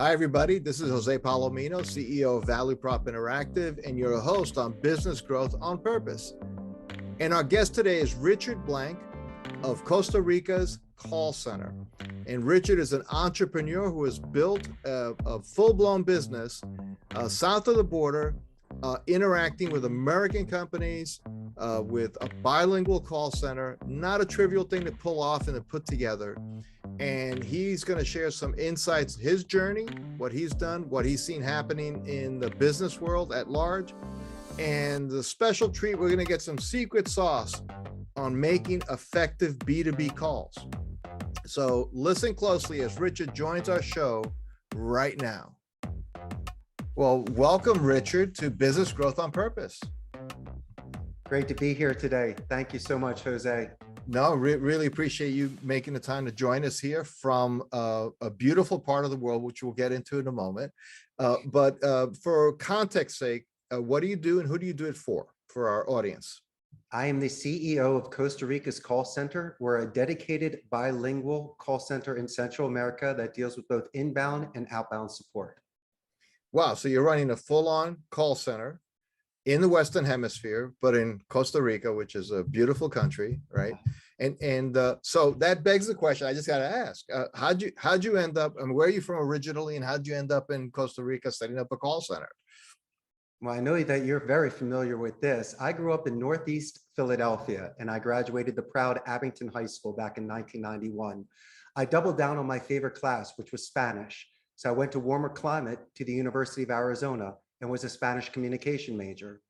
Hi, everybody. This is Jose Palomino, CEO of Value Prop Interactive, and your host on Business Growth on Purpose. And our guest today is Richard Blank of Costa Rica's call center. And Richard is an entrepreneur who has built a full-blown business south of the border, interacting with American companies with a bilingual call center. Not a trivial thing to pull off and to put together. And he's going to share some insights, his journey, what he's done, what he's seen happening in the business world at large. And the special treat, we're going to get some secret sauce on making effective B2B calls. So listen closely as Richard joins our show right now. Well, welcome, Richard, to Business Growth on Purpose. Great to be here today. Thank you so much, Jose. No, really appreciate you making the time to join us here from a beautiful part of the world, which we'll get into in a moment. But for context sake, what do you do and who do you do it for our audience? I am the CEO of Costa Rica's call center. We're a dedicated bilingual call center in Central America that deals with both inbound and outbound support. Wow, so you're running a full-on call center in the Western Hemisphere, but in Costa Rica, which is a beautiful country, right? And so that begs the question. I just got to ask: how'd you end up? And where are you from originally? And how'd you end up in Costa Rica setting up a call center? Well, I know that you're very familiar with this. I grew up in Northeast Philadelphia, and I graduated the proud Abington High School back in 1991. I doubled down on my favorite class, which was Spanish. So I went to warmer climate to the University of Arizona and was a Spanish communication major.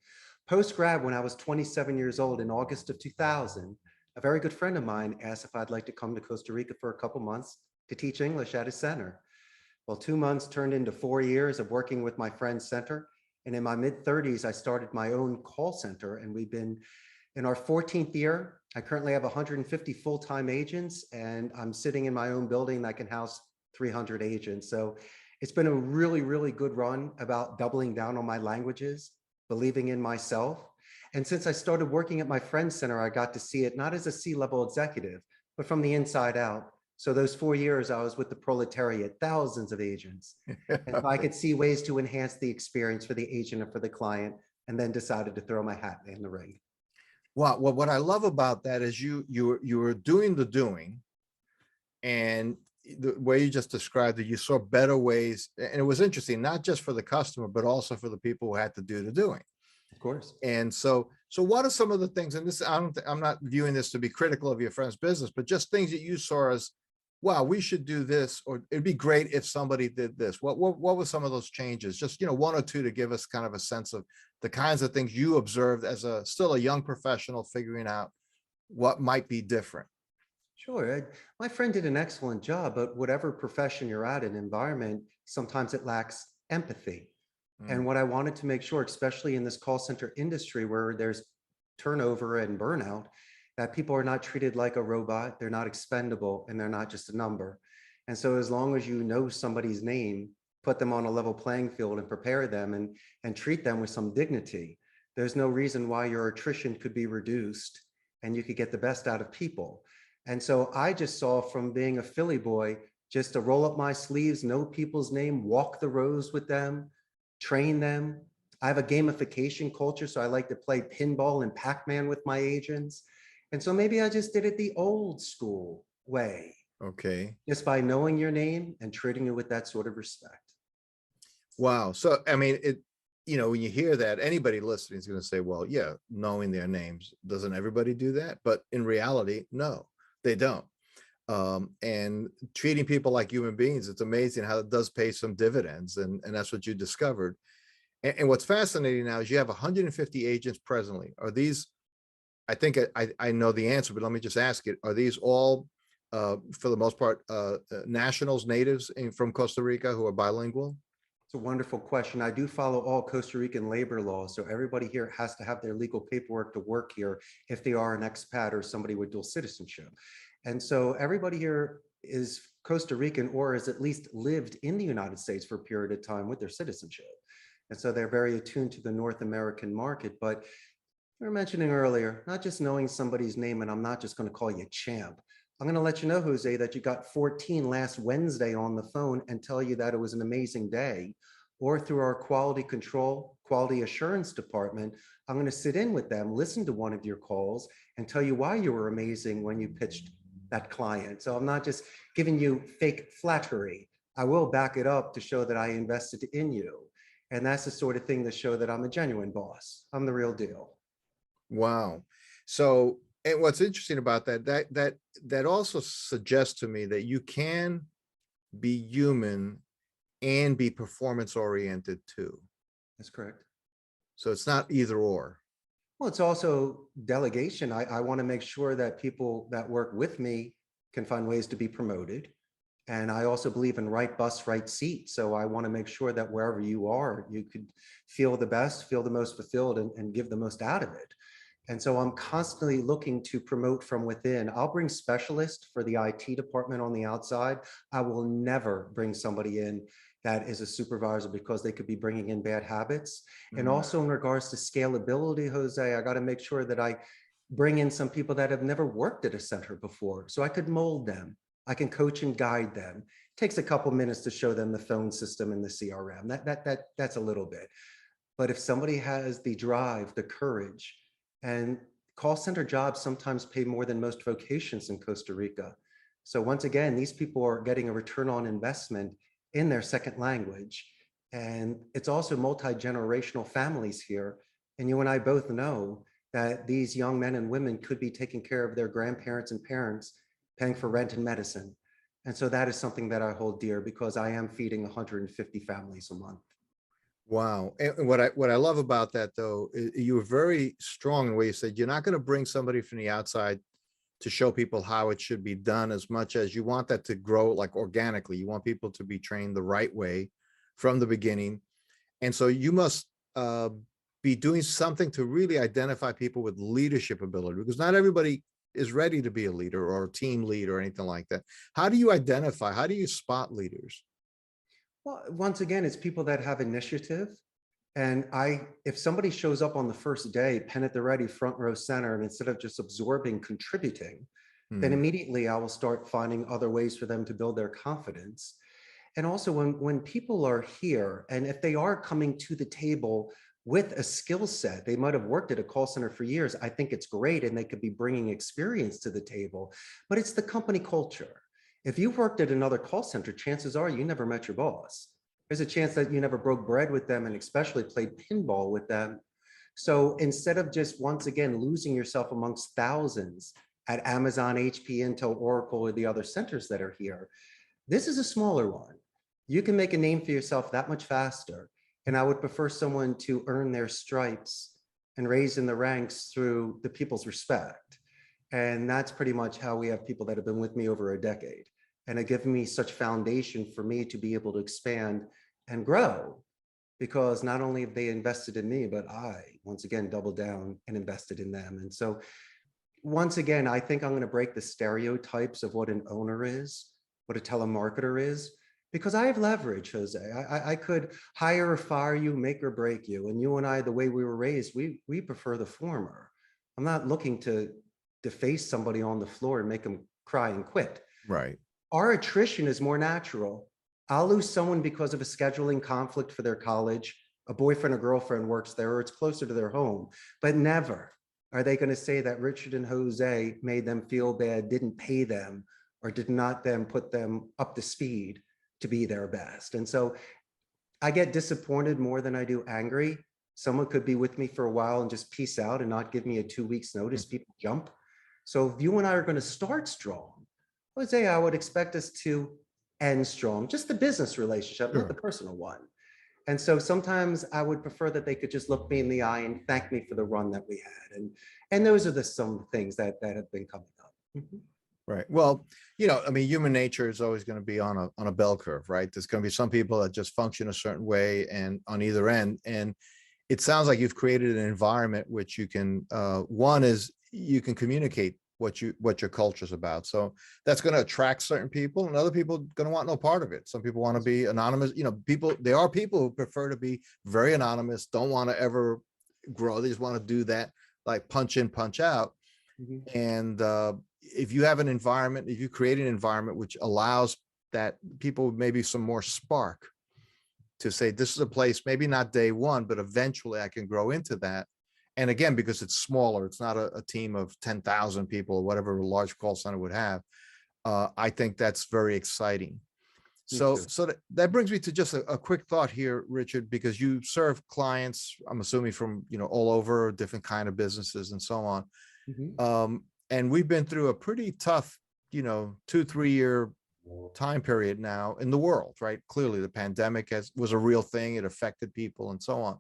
Post-grad, when I was 27 years old in August of 2000, a very good friend of mine asked if I'd like to come to Costa Rica for a couple months to teach English at his center. Well, 2 months turned into 4 years of working with my friend's center. And in my mid-30s, I started my own call center, and we've been in our 14th year. I currently have 150 full-time agents, and I'm sitting in my own building that can house 300 agents. So it's been a really, really good run about doubling down on my languages, believing in myself. And since I started working at my friend's center, I got to see it not as a C-level executive, but from the inside out. So those 4 years I was with the proletariat, thousands of agents. And I could see ways to enhance the experience for the agent and for the client, and then decided to throw my hat in the ring. Well, what I love about that is you were doing the doing, and the way you just described it, you saw better ways. And it was interesting, not just for the customer, but also for the people who had to do the doing. Of course. And so what are some of the things, and this, I'm not viewing this to be critical of your friend's business, but just things that you saw as, wow, we should do this, or it'd be great if somebody did this. What were some of those changes? Just, one or two to give us kind of a sense of the kinds of things you observed as still a young professional figuring out what might be different. Sure. My friend did an excellent job, but whatever profession you're at, an environment, sometimes it lacks empathy. And what I wanted to make sure, especially in this call center industry where there's turnover and burnout, that people are not treated like a robot, they're not expendable, and they're not just a number. And so as long as you know somebody's name, put them on a level playing field and prepare them and treat them with some dignity, there's no reason why your attrition could be reduced and you could get the best out of people. And so I just saw, from being a Philly boy, just to roll up my sleeves, know people's name, walk the rows with them, train them. I have a gamification culture, so I like to play pinball and Pac-Man with my agents. And so maybe I just did it the old school way. Okay. Just by knowing your name and treating it with that sort of respect. Wow. So, I mean, when you hear that, anybody listening is going to say, well, yeah, knowing their names, doesn't everybody do that? But in reality, no, they don't. And treating people like human beings, it's amazing how it does pay some dividends. And that's what you discovered. And what's fascinating now is you have 150 agents presently. Are these, I think I know the answer, but let me just ask it. Are these all, for the most part, nationals, natives from Costa Rica who are bilingual? It's a wonderful question. I do follow all Costa Rican labor laws. So everybody here has to have their legal paperwork to work here if they are an expat or somebody with dual citizenship. And so everybody here is Costa Rican or has at least lived in the United States for a period of time with their citizenship. And so they're very attuned to the North American market. But we were mentioning earlier, not just knowing somebody's name, and I'm not just going to call you champ. I'm going to let you know, Jose, that you got 14 last Wednesday on the phone and tell you that it was an amazing day. Or through our quality control, quality assurance department, I'm going to sit in with them, listen to one of your calls, and tell you why you were amazing when you pitched that client. So I'm not just giving you fake flattery. I will back it up to show that I invested in you. And that's the sort of thing to show that I'm a genuine boss. I'm the real deal. Wow. So, and what's interesting about that also suggests to me that you can be human and be performance oriented too. That's correct. So it's not either or. Well, it's also delegation. I want to make sure that people that work with me can find ways to be promoted. And I also believe in right bus, right seat. So I want to make sure that wherever you are, you could feel the best, feel the most fulfilled, and give the most out of it. And so I'm constantly looking to promote from within. I'll bring specialists for the IT department on the outside. I will never bring somebody in that is a supervisor because they could be bringing in bad habits. And also in regards to scalability, Jose, I got to make sure that I bring in some people that have never worked at a center before, so I could mold them. I can coach and guide them. It takes a couple minutes to show them the phone system and the CRM. That's a little bit. But if somebody has the drive, the courage, and call center jobs sometimes pay more than most vocations in Costa Rica. So once again, these people are getting a return on investment in their second language. And it's also multi-generational families here. And you and I both know that these young men and women could be taking care of their grandparents and parents, paying for rent and medicine. And so that is something that I hold dear because I am feeding 150 families a month. Wow. And what I love about that though, you were very strong in the way you said you're not going to bring somebody from the outside to show people how it should be done, as much as you want that to grow like organically. You want people to be trained the right way from the beginning. And so you must be doing something to really identify people with leadership ability, because not everybody is ready to be a leader or a team lead or anything like that. How do you identify, how do you spot leaders? Well, once again, it's people that have initiative. And if somebody shows up on the first day, pen at the ready, front row center, and instead of just absorbing, contributing, then immediately I will start finding other ways for them to build their confidence. And also when people are here, and if they are coming to the table with a skill set, they might have worked at a call center for years, I think it's great, and they could be bringing experience to the table, but it's the company culture. If you've worked at another call center, chances are you never met your boss. There's a chance that you never broke bread with them and especially played pinball with them. So instead of just once again losing yourself amongst thousands at Amazon, HP, Intel, Oracle, or the other centers that are here, this is a smaller one. You can make a name for yourself that much faster. And I would prefer someone to earn their stripes and raise in the ranks through the people's respect. And that's pretty much how we have people that have been with me over a decade and have given me such foundation for me to be able to expand and grow, because not only have they invested in me, but I, once again, doubled down and invested in them. And so once again, I think I'm going to break the stereotypes of what an owner is, what a telemarketer is, because I have leverage, Jose. I could hire or fire you, make or break you. And you and I, the way we were raised, we prefer the former. I'm not looking to deface somebody on the floor and make them cry and quit. Right. Our attrition is more natural. I'll lose someone because of a scheduling conflict for their college, a boyfriend or girlfriend works there, or it's closer to their home, but never are they going to say that Richard and Jose made them feel bad, didn't pay them, or did not then put them up to speed to be their best. And so I get disappointed more than I do angry. Someone could be with me for a while and just peace out and not give me a 2 weeks notice. People jump. So if you and I are going to start strong, Jose, I would expect us to end strong, just the business relationship, not the personal one. And so sometimes I would prefer that they could just look me in the eye and thank me for the run that we had. And those are some things that have been coming up. Right. Well, I mean, human nature is always going to be on a bell curve, right? There's going to be some people that just function a certain way and on either end. And it sounds like you've created an environment which you can, one is you can communicate what your culture is about. So that's going to attract certain people, and other people going to want no part of it. Some people want to be anonymous. There are people who prefer to be very anonymous, don't want to ever grow. They just want to do that, like punch in, punch out. And if you have an environment, if you create an environment which allows that people maybe some more spark to say, this is a place, maybe not day one, but eventually I can grow into that. And again, because it's smaller, it's not a team of 10,000 people or whatever a large call center would have. I think that's very exciting. Me So, too. that brings me to just a quick thought here, Richard, because you serve clients, I'm assuming from, all over, different kind of businesses and so on. Mhm. And we've been through a pretty tough, 2-3 year time period now in the world, right? Clearly the pandemic was a real thing. It affected people and so on.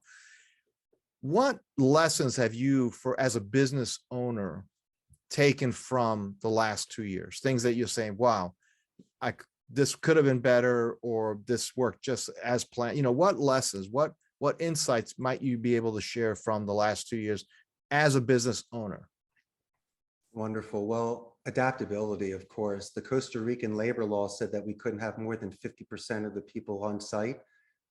What lessons have you, as a business owner, taken from the last 2 years? Things that you're saying, wow, this could have been better, or this worked just as planned. What lessons, what insights might you be able to share from the last 2 years as a business owner? Wonderful. Well, adaptability, of course. The Costa Rican labor law said that we couldn't have more than 50% of the people on site.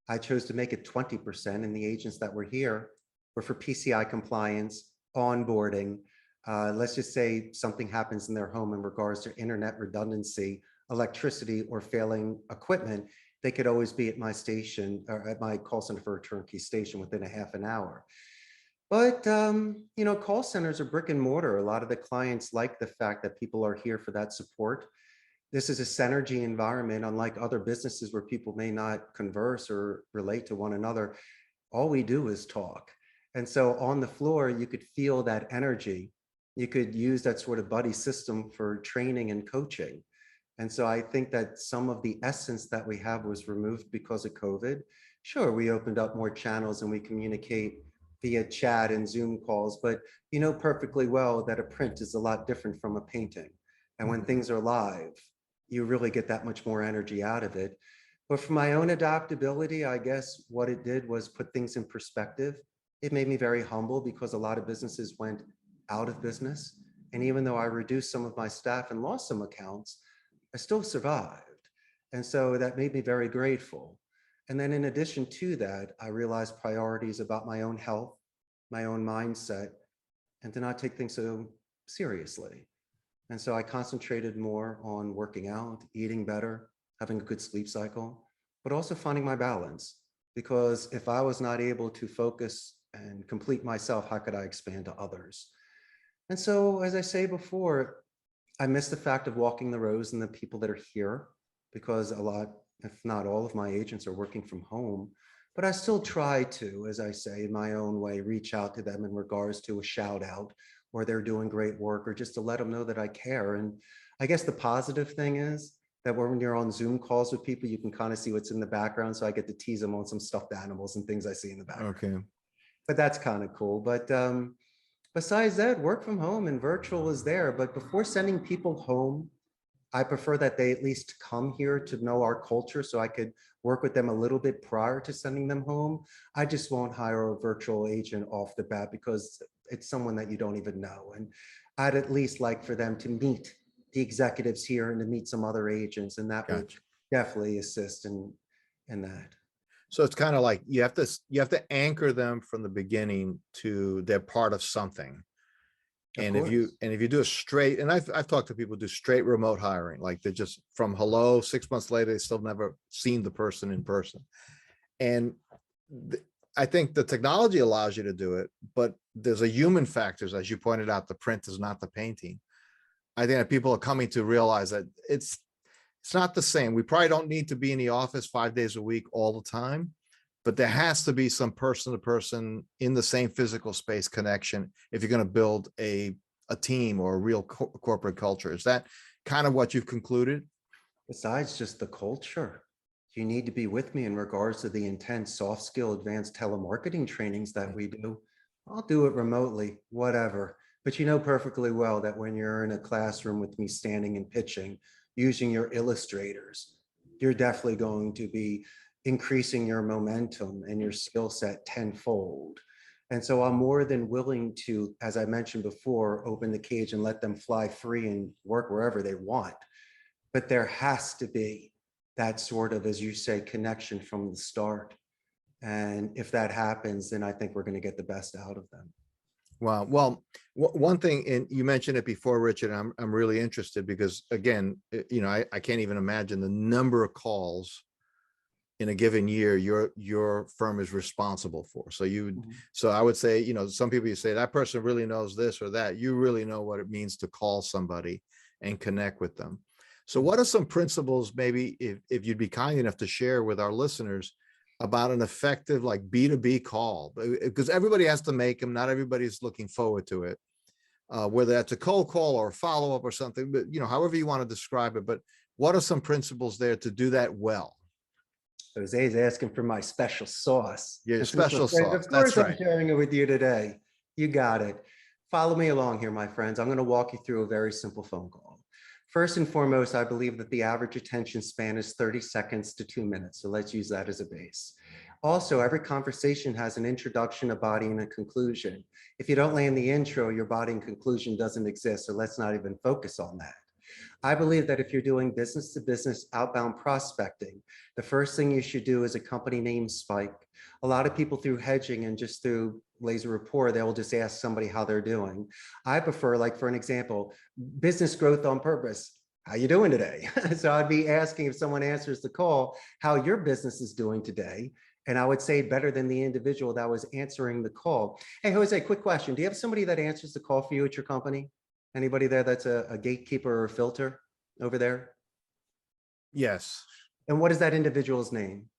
I chose to make it 20%, and the agents that were here were for PCI compliance, onboarding. Let's just say something happens in their home in regards to internet redundancy, electricity, or failing equipment. They could always be at my station, or at my call center for a turnkey station, within a half an hour. But, call centers are brick and mortar. A lot of the clients like the fact that people are here for that support. This is a synergy environment, unlike other businesses where people may not converse or relate to one another. All we do is talk. And so on the floor, you could feel that energy. You could use that sort of buddy system for training and coaching. And so I think that some of the essence that we have was removed because of COVID. Sure, we opened up more channels and we communicate via chat and Zoom calls, but you know perfectly well that a print is a lot different from a painting. And when things are live, you really get that much more energy out of it. But for my own adaptability, I guess what it did was put things in perspective. It made me very humble because a lot of businesses went out of business. And even though I reduced some of my staff and lost some accounts, I still survived. And so that made me very grateful. And then in addition to that, I realized priorities about my own health, my own mindset, and to not take things so seriously. And so I concentrated more on working out, eating better, having a good sleep cycle, but also finding my balance. Because if I was not able to focus and complete myself, how could I expand to others? And so, as I say before, I miss the fact of walking the roads and the people that are here, because a lot, if not all of my agents are working from home, but I still try to, as I say, in my own way, reach out to them in regards to a shout out, or they're doing great work, or just to let them know that I care. And I guess the positive thing is that when you're on Zoom calls with people, you can kind of see what's in the background. So I get to tease them on some stuffed animals and things I see in the background. Okay. But that's kind of cool. But besides that, work from home and virtual is there. But before sending people home, I prefer that they at least come here to know our culture so I could work with them a little bit prior to sending them home. I just won't hire a virtual agent off the bat because it's someone that you don't even know. And I'd at least like for them to meet the executives here and to meet some other agents, and that would Gotcha. definitely assist in that. So it's kind of like you have to anchor them from the beginning to they're part of something. Of And course. if you do a straight, and I've talked to people who do straight remote hiring, like they're just from hello, 6 months later, they still never seen the person in person. And I think the technology allows you to do it, but there's a human factors, as you pointed out, the print is not the painting. I think that people are coming to realize that it's not the same. We probably don't need to be in the office 5 days a week all the time, but there has to be some person to person in the same physical space connection if you're going to build a team or a real corporate culture. Is that kind of what you've concluded? Besides just the culture, you need to be with me in regards to the intense soft skill advanced telemarketing trainings that we do. I'll do it remotely, whatever. But you know perfectly well that when you're in a classroom with me standing and pitching, using your illustrators, you're definitely going to be increasing your momentum and your skill set tenfold. And so I'm more than willing to, as I mentioned before, open the cage and let them fly free and work wherever they want. But there has to be that sort of, as you say, connection from the start. And if that happens, then I think we're going to get the best out of them. Wow. Well, one thing, and you mentioned it before, Richard, I'm really interested because again, I can't even imagine the number of calls in a given year your firm is responsible for. So Mhm. so I would say, some people, you say that person really knows this or that. You really know what it means to call somebody and connect with them. So what are some principles, maybe if you'd be kind enough to share with our listeners about an effective like B2B call? Because everybody has to make them. Not everybody's looking forward to it. Whether that's a cold call or a follow-up or something, but however you want to describe it. But what are some principles there to do that well? Jose is asking for my special sauce. Your And since we're special friends, sauce. of That's course I'm right. sharing it with you today. You got it. Follow me along here, my friends. I'm going to walk you through a very simple phone call. First and foremost, I believe that the average attention span is 30 seconds to 2 minutes. So let's use that as a base. Also, every conversation has an introduction, a body, and a conclusion. If you don't land the intro, your body and conclusion doesn't exist. So let's not even focus on that. I believe that if you're doing business to business outbound prospecting, the first thing you should do is a company name spike. A lot of people through hedging and just through laser rapport, they will just ask somebody how they're doing. I prefer, like for an example, business growth on purpose. How you doing today? So I'd be asking if someone answers the call, how your business is doing today. And I would say better than the individual that was answering the call. Hey, Jose, quick question. Do you have somebody that answers the call for you at your company? Anybody there that's a gatekeeper or a filter over there? Yes. And what is that individual's name?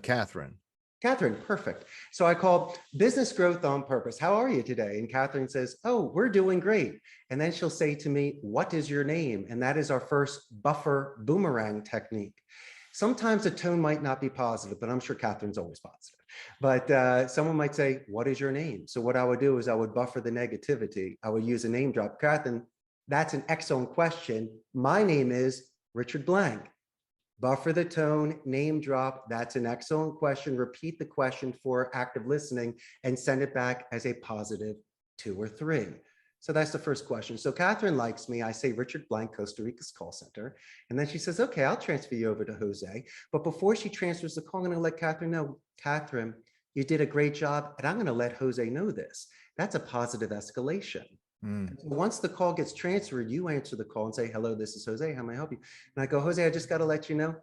Catherine. Catherine, perfect. So I call business growth on purpose. How are you today? And Catherine says, oh, we're doing great. And then she'll say to me, what is your name? And that is our first buffer boomerang technique. Sometimes the tone might not be positive, but I'm sure Catherine's always positive. But someone might say, what is your name? So what I would do is I would buffer the negativity. I would use a name drop. Catherine, that's an excellent question. My name is Richard Blank. Buffer the tone, name drop. That's an excellent question. Repeat the question for active listening and send it back as a positive 2 or 3. So that's the first question. So Catherine likes me. I say Richard Blank, Costa Rica's call center. And then she says, okay, I'll transfer you over to Jose. But before she transfers the call, I'm going to let Catherine know, Catherine, you did a great job. And I'm going to let Jose know this. That's a positive escalation. Mm. Once the call gets transferred, you answer the call and say, hello, this is Jose. How may I help you? And I go, Jose, I just got to let you know,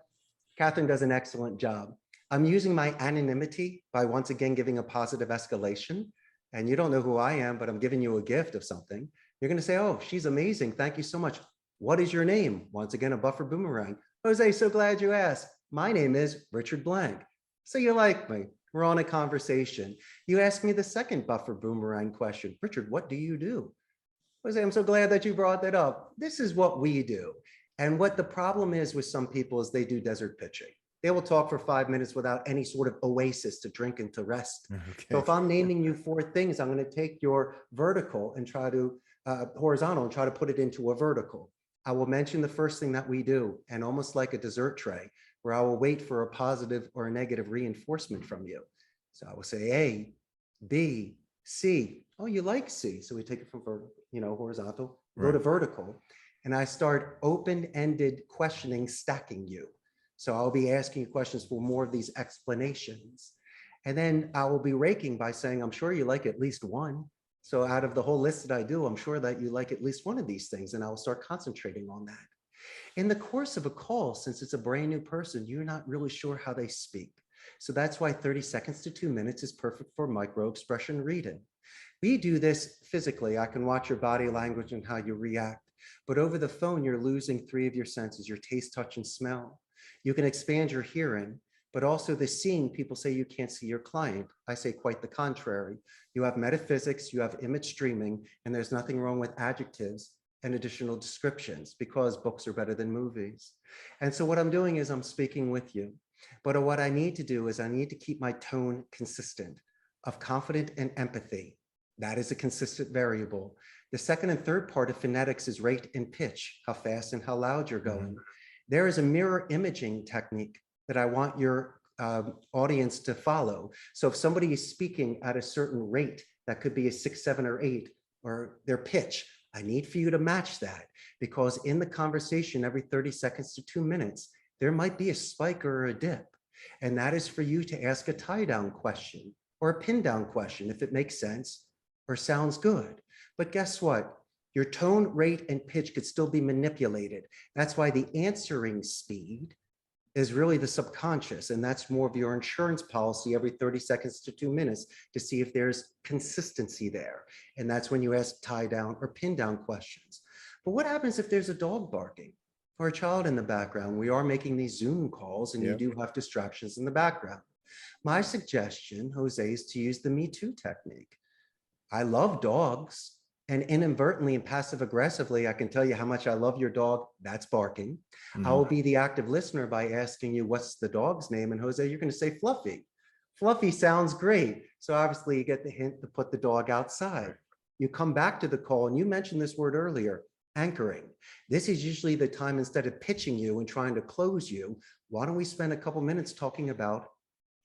Catherine does an excellent job. I'm using my anonymity by once again giving a positive escalation. And you don't know who I am, but I'm giving you a gift of something. You're going to say, oh, she's amazing. Thank you so much. What is your name? Once again, a buffer boomerang. Jose, so glad you asked. My name is Richard Blank. So you like me. We're on a conversation. You ask me the second buffer boomerang question. Richard, what do you do? Jose, I'm so glad that you brought that up. This is what we do. And what the problem is with some people is they do desert pitching. They will talk for 5 minutes without any sort of oasis to drink and to rest. Okay. So if I'm naming you 4 things, I'm going to take your vertical and try to horizontal and try to put it into a vertical. I will mention the first thing that we do, and almost like a dessert tray, where I will wait for a positive or a negative reinforcement from you. So I will say A, B, C. Oh, you like C. So we take it from horizontal, go to vertical, and I start open-ended questioning, stacking you. So I'll be asking you questions for more of these explanations. And then I will be raking by saying, I'm sure you like at least one. So out of the whole list that I do, I'm sure that you like at least one of these things, and I will start concentrating on that. In the course of a call, since it's a brand new person, you're not really sure how they speak. So that's why 30 seconds to 2 minutes is perfect for micro expression reading. We do this physically. I can watch your body language and how you react. But over the phone, you're losing 3 of your senses, your taste, touch, and smell. You can expand your hearing, but also the seeing. People say you can't see your client. I say quite the contrary. You have metaphysics, you have image streaming, and there's nothing wrong with adjectives and additional descriptions because books are better than movies. And so what I'm doing is I'm speaking with you. But what I need to do is I need to keep my tone consistent of confident and empathy. That is a consistent variable. The second and third part of phonetics is rate and pitch, how fast and how loud you're going. There is a mirror imaging technique that I want your audience to follow. So if somebody is speaking at a certain rate, that could be a 6, 7, or 8, or their pitch, I need for you to match that, because in the conversation, every 30 seconds to 2 minutes, there might be a spike or a dip. And that is for you to ask a tie down question or a pin down question, if it makes sense, or sounds good. But guess what? Your tone, rate, and pitch could still be manipulated. That's why the answering speed is really the subconscious, and that's more of your insurance policy every 30 seconds to 2 minutes to see if there's consistency there. And that's when you ask tie down or pin down questions. But what happens if there's a dog barking or a child in the background? We are making these Zoom calls and you do have distractions in the background. My suggestion, Jose, is to use the Me Too technique. I love dogs. And inadvertently and passive aggressively, I can tell you how much I love your dog. That's barking. Mhm. I will be the active listener by asking you, what's the dog's name? And Jose, you're going to say Fluffy. Fluffy sounds great. So obviously you get the hint to put the dog outside. You come back to the call and you mentioned this word earlier, anchoring. This is usually the time, instead of pitching you and trying to close you, why don't we spend a couple minutes talking about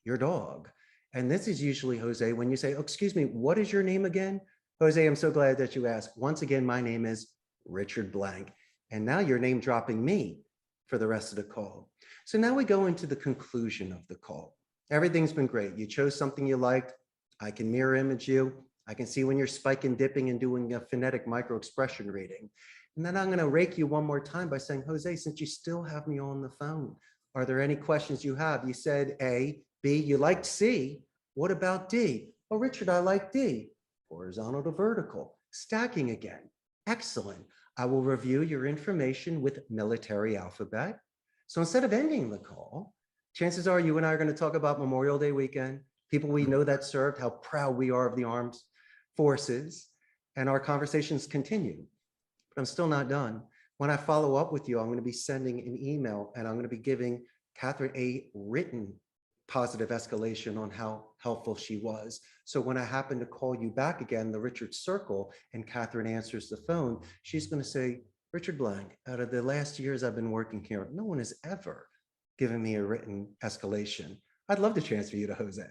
your dog? And this is usually, Jose, when you say, oh, excuse me, what is your name again? Jose, I'm so glad that you asked. Once again, my name is Richard Blank. And now you're name dropping me for the rest of the call. So now we go into the conclusion of the call. Everything's been great. You chose something you liked. I can mirror image you. I can see when you're spiking, dipping, and doing a phonetic micro expression reading. And then I'm going to rake you one more time by saying, Jose, since you still have me on the phone, are there any questions you have? You said A, B, you liked C. What about D? Oh, Richard, I like D. Horizontal to vertical, stacking again. Excellent. I will review your information with military alphabet. So instead of ending the call, chances are you and I are going to talk about Memorial Day weekend, people we know that served, how proud we are of the armed forces, and our conversations continue. But I'm still not done. When I follow up with you, I'm going to be sending an email and I'm going to be giving Catherine a written positive escalation on how helpful she was. So when I happen to call you back again, the Richard Circle, and Catherine answers the phone, she's going to say, Richard Blank, out of the last years I've been working here, no one has ever given me a written escalation. I'd love to transfer you to Jose.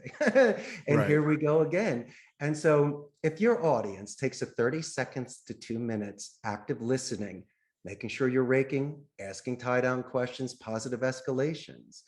And Right. here we go again. And so if your audience takes a 30 seconds to 2 minutes active listening, making sure you're raking, asking tie-down questions, positive escalations,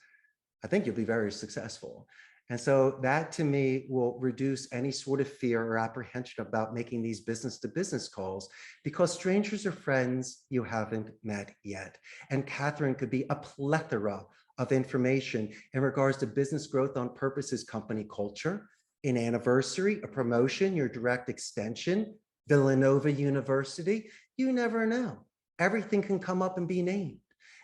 I think you'll be very successful. And so that to me will reduce any sort of fear or apprehension about making these business to business calls, because strangers are friends you haven't met yet. And Catherine could be a plethora of information in regards to business growth on purposes, company culture, an anniversary, a promotion, your direct extension, Villanova University. You never know. Everything can come up and be named.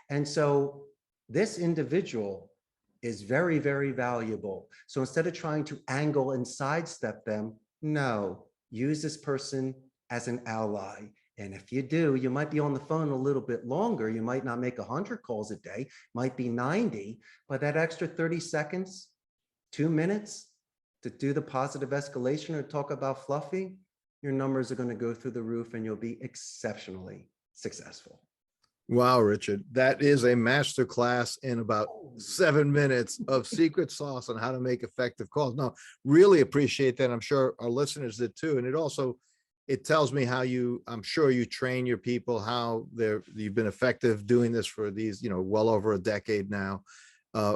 And so this individual is very, very valuable. So instead of trying to angle and sidestep them, no, use this person as an ally. And if you do, you might be on the phone a little bit longer. You might not make 100 calls a day, might be 90, but that extra 30 seconds, 2 minutes to do the positive escalation or talk about Fluffy, your numbers are going to go through the roof and you'll be exceptionally successful. Wow, Richard, that is a master class in about 7 minutes of secret sauce on how to make effective calls. No, really appreciate that. I'm sure our listeners did too. And it tells me how I'm sure you train your people, how you've been effective doing this for these, well over a decade now,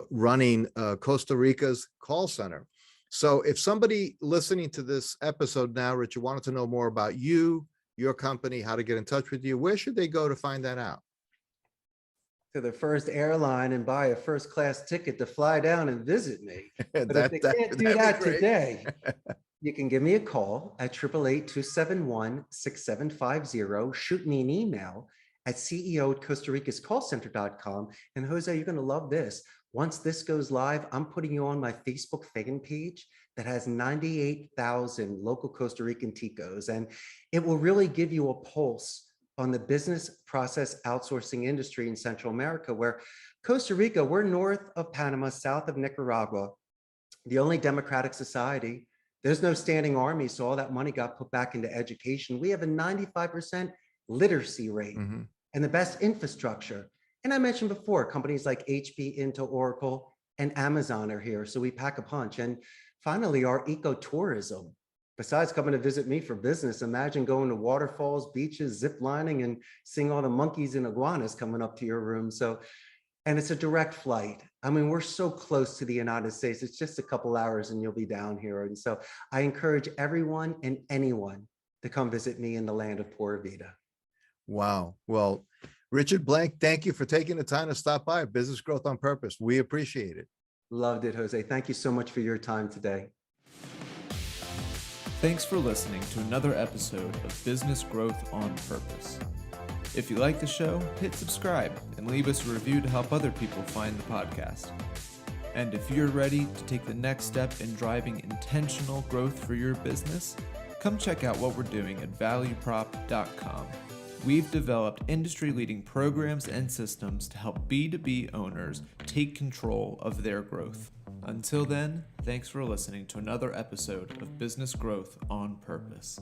running Costa Rica's call center. So if somebody listening to this episode now, Richard, wanted to know more about you, your company, how to get in touch with you, where should they go to find that out? To the first airline and buy a first class ticket to fly down and visit me. But if they can't do that today, you can give me a call at 888-271-6750. Shoot me an email at ceo@costaricascallcenter.com. And Jose, you're going to love this. Once this goes live, I'm putting you on my Facebook fan page that has 98,000 local Costa Rican ticos. And it will really give you a pulse on the business process outsourcing industry in Central America, where Costa Rica, we're north of Panama, south of Nicaragua, the only democratic society. There's no standing army, so all that money got put back into education. We have a 95% literacy rate and the best infrastructure. And I mentioned before, companies like HP, Intel, Oracle, and Amazon are here, so we pack a punch. And finally, our ecotourism. Besides coming to visit me for business, imagine going to waterfalls, beaches, zip lining, and seeing all the monkeys and iguanas coming up to your room. So, and it's a direct flight. I mean, we're so close to the United States. It's just a couple hours and you'll be down here. And so I encourage everyone and anyone to come visit me in the land of Pura Vida. Wow. Well, Richard Blank, thank you for taking the time to stop by Business Growth on Purpose. We appreciate it. Loved it, Jose. Thank you so much for your time today. Thanks for listening to another episode of Business Growth on Purpose. If you like the show, hit subscribe and leave us a review to help other people find the podcast. And if you're ready to take the next step in driving intentional growth for your business, come check out what we're doing at valueprop.com. We've developed industry-leading programs and systems to help B2B owners take control of their growth. Until then, thanks for listening to another episode of Business Growth on Purpose.